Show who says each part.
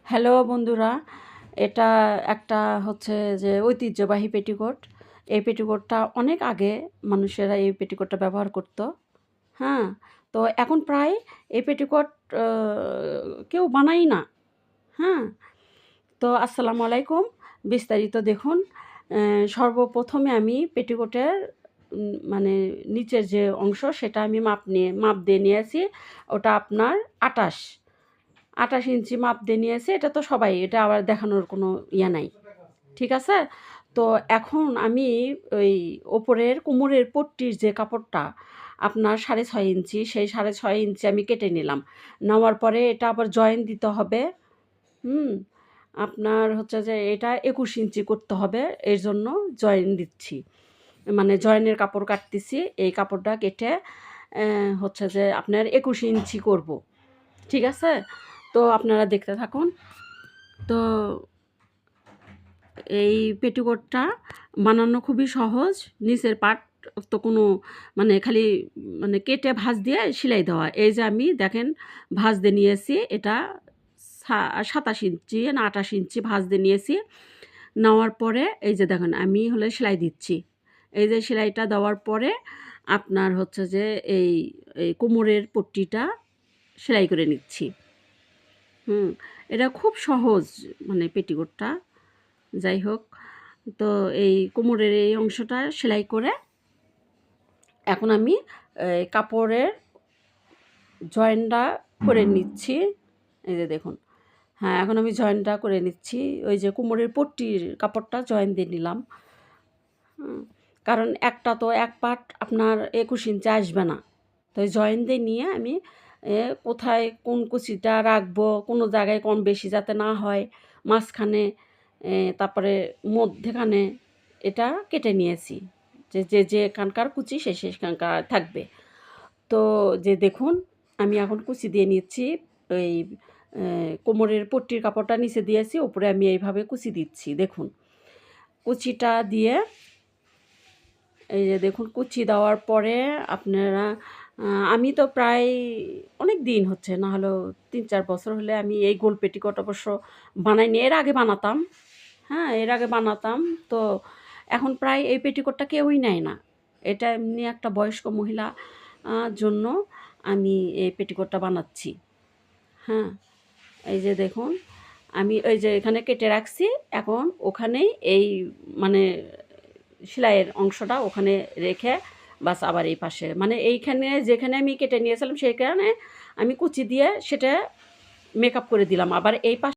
Speaker 1: Hello বন্ধুরা, এটা একটা হচ্ছে যে ঐতিহ্যবাহী পেটিকোট। এই পেটিকোটটা অনেক আগে মানুষেরা এই পেটিকোটটা ব্যবহার করত। হ্যাঁ, তো এখন প্রায় এই পেটিকোট আ কেউ বানায়ই না। হ্যাঁ, তো আসসালামু আলাইকুম। বিস্তারিত দেখুন। সর্বপ্রথমে আমি পেটিকোটের মানে নিচের যে অংশ সেটা আমি মাপ দিয়ে নিয়েছি। ওটা আপনার ২৮ ইঞ্চি মাপ দিয়ে নিয়েছি। এটা তো সবাই, এটা আবার দেখানোর কোনো ইয়ে নাই। ঠিক আছে? তো এখন আমি ওই ওপরের কোমরের পট্টির যে কাপড়টা আপনার ৬.৫ ইঞ্চি, সেই ৬.৫ ইঞ্চি আমি কেটে নিলাম। নেওয়ার পরে এটা আবার জয়েন দিতে হবে। হুম? আপনার হচ্ছে যে এটা ২১ ইঞ্চি করতে হবে। এর জন্য জয়েন দিচ্ছি। মানে জয়েনের কাপড় কাটতেছি। এই কাপড়টা কেটে হচ্ছে যে আপনার ২১ ইঞ্চি করব। ঠিক আছে? তো আপনারা দেখতে থাকুন। তো এই পেটিকোটটা বানানো খুবই সহজ। নিচের পার্ট তো কোনো মানে খালি মানে কেটে ভাঁজ দিয়ে সেলাই দেওয়া। এই যে আমি দেখেন ভাঁজ দিয়ে নিয়েছি। এটা ২৭ ইঞ্চি না ২৮ ইঞ্চি ভাঁজ দিয়ে নিয়েছি। নেওয়ার পরে এই যে দেখেন আমি হলে সেলাই দিচ্ছি। এই যে সেলাইটা দেওয়ার পরে আপনার হচ্ছে যে এই কোমরের পট্টিটা সেলাই করে নিচ্ছি। এটা খুব সহজ মানে পেটিকোটটা। যাই হোক, তো এই কোমরের এই অংশটা সেলাই করে এখন আমি কাপড়ের জয়েনটা করে নিচ্ছি। এই যে দেখুন, হ্যাঁ, এখন আমি জয়েনটা করে নিচ্ছি। ওই যে কোমরের পট্টির কাপড়টা জয়েন দিয়ে নিলাম। কারণ একটা তো এক পার্ট আপনার ২১ ইঞ্চি আসবে না। তো জয়েন দিয়ে নিয়ে আমি কোথায় কোন কুচিটা রাখবো, কোনো জায়গায় কম বেশি যাতে না হয়, মাঝখানে তারপরে মধ্যেখানে এটা কেটে নিয়েছি। যেখানকার কুচি সেখানকার থাকবে। তো যে দেখুন আমি এখন কুচি দিয়ে নিচ্ছি। ওই কোমরের পট্টির কাপড়টা নিচে দিয়েছি, উপরে আমি এইভাবে কুচি দিচ্ছি। দেখুন কুচিটা দিয়ে এই যে দেখুন কুচি দেওয়ার পরে আপনারা আমি তো প্রায় অনেক দিন হচ্ছে, না হলেও ৩-৪ বছর হলে আমি এই গোল পেটিকোট অবশ্য বানাইনি। এর আগে বানাতাম। হ্যাঁ, এর আগে বানাতাম। তো এখন প্রায় এই পেটিকোটটা কেউই নেয় না। এটা এমনি একটা বয়স্ক মহিলা জন্য আমি এই পেটিকোটটা বানাচ্ছি। হ্যাঁ, এই যে দেখুন আমি ওই যে এখানে কেটে রাখছি। এখন ওখানেই এই মানে সেলাইয়ের অংশটা ওখানে রেখে বাস আবার এই পাশে মানে এইখানে যেখানে আমি কেটে নিয়েছিলাম সেখানে আমি কুচি দিয়ে সেটা মেকআপ করে দিলাম। আবার এই পাশে